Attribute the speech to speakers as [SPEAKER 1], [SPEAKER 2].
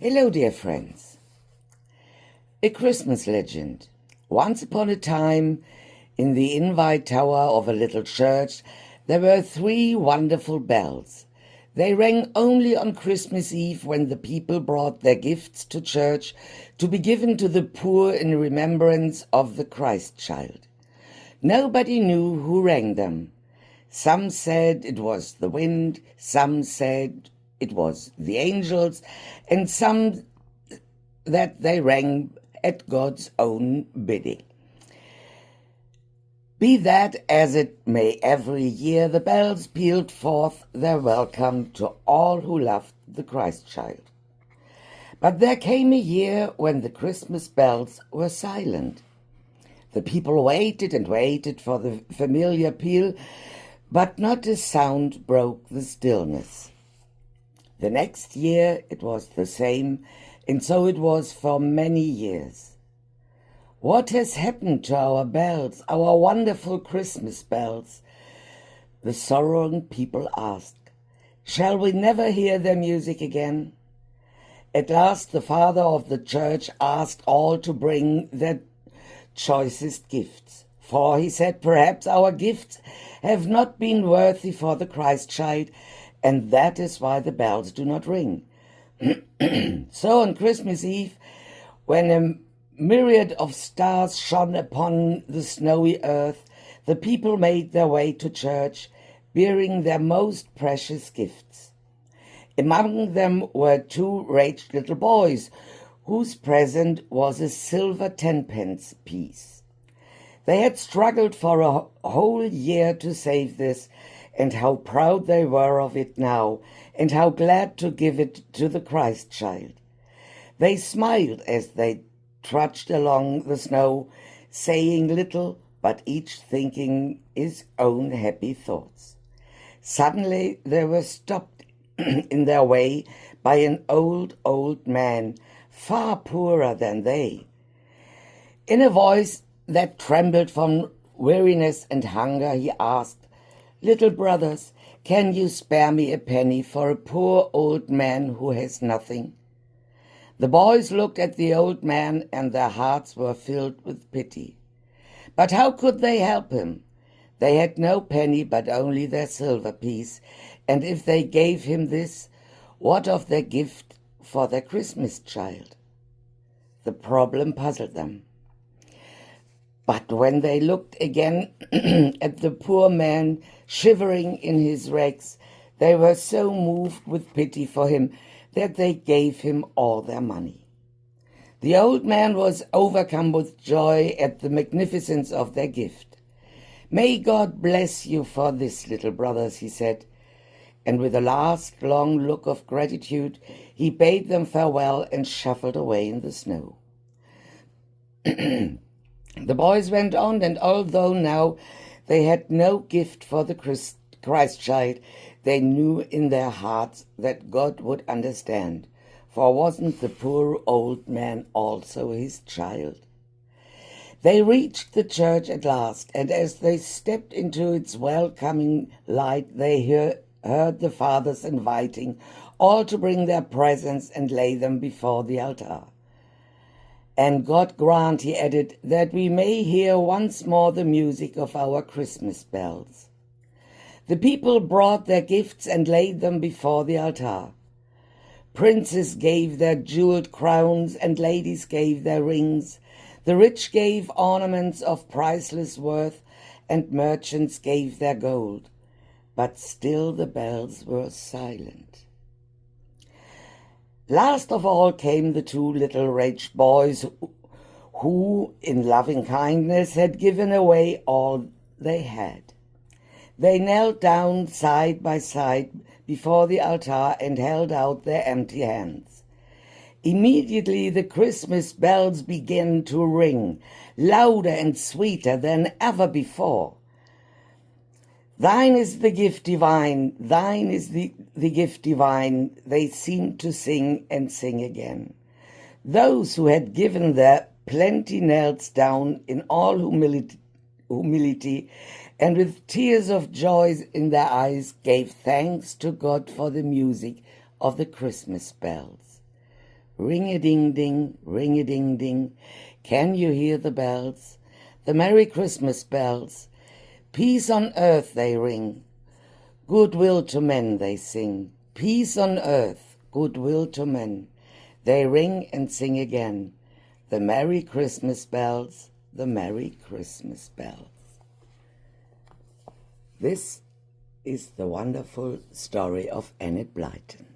[SPEAKER 1] Hello, dear friends. A Christmas legend. Once upon a time, in the invite tower of a little church, there were 3 wonderful bells. They rang only on Christmas Eve when the people brought their gifts to church to be given to the poor in remembrance of the Christ child. Nobody knew who rang them. Some said it was the wind, some said it was the angels, and some that they rang at God's own bidding. Be that as it may, every year the bells pealed forth their welcome to all who loved the Christ child. But there came a year when the Christmas bells were silent. The people waited and waited for the familiar peal, but not a sound broke the stillness. The next year it was the same, and so it was for many years. What has happened to our bells, our wonderful Christmas bells? The sorrowing people asked. Shall we never hear their music again? At last the father of the church asked all to bring their choicest gifts. For, he said, perhaps our gifts have not been worthy for the Christ child, and that is why the bells do not ring. So on Christmas Eve, when a myriad of stars shone upon the snowy earth, the people made their way to church, bearing their most precious gifts. Among them were 2 raged little boys, whose present was a silver 10-pence piece. They had struggled for a whole year to save this, and how proud they were of it now, and how glad to give it to the Christ child. They smiled as they trudged along the snow, saying little, but each thinking his own happy thoughts. Suddenly they were stopped in their way by an old man, far poorer than they. In a voice that trembled from weariness and hunger, he asked, "Little brothers, can you spare me a penny for a poor old man who has nothing?" The boys looked at the old man, and their hearts were filled with pity. But how could they help him? They had no penny, but only their silver piece, and if they gave him this, what of their gift for their Christmas child? The problem puzzled them. But when they looked again at the poor man shivering in his rags, they were so moved with pity for him that they gave him all their money. The old man was overcome with joy at the magnificence of their gift. "May God bless you for this, little brothers," he said, and with a last long look of gratitude, he bade them farewell and shuffled away in the snow. The boys went on, and although now they had no gift for the Christ child, they knew in their hearts that God would understand, for wasn't the poor old man also his child? They reached the church at last, and as they stepped into its welcoming light, they heard the fathers inviting all to bring their presents and lay them before the altar. "And God grant," he added, "that we may hear once more the music of our Christmas bells." The people brought their gifts and laid them before the altar. Princes gave their jeweled crowns, and ladies gave their rings. The rich gave ornaments of priceless worth, and merchants gave their gold. But still the bells were silent. Last of all came the 2 little raged boys who, in loving kindness, had given away all they had. They knelt down side by side before the altar and held out their empty hands. Immediately the Christmas bells began to ring, louder and sweeter than ever before. "Thine is the gift divine, thine is the gift divine," they seemed to sing and sing again. Those who had given their plenty knelt down in all humility, and with tears of joy in their eyes gave thanks to God for the music of the Christmas bells. Ring-a-ding-ding, ring-a-ding-ding. Can you hear the bells? The Merry Christmas bells. Peace on earth they ring. Goodwill to men they sing. Peace on earth, goodwill to men. They ring and sing again. The Merry Christmas bells, the Merry Christmas bells. This is the wonderful story of Enid Blyton.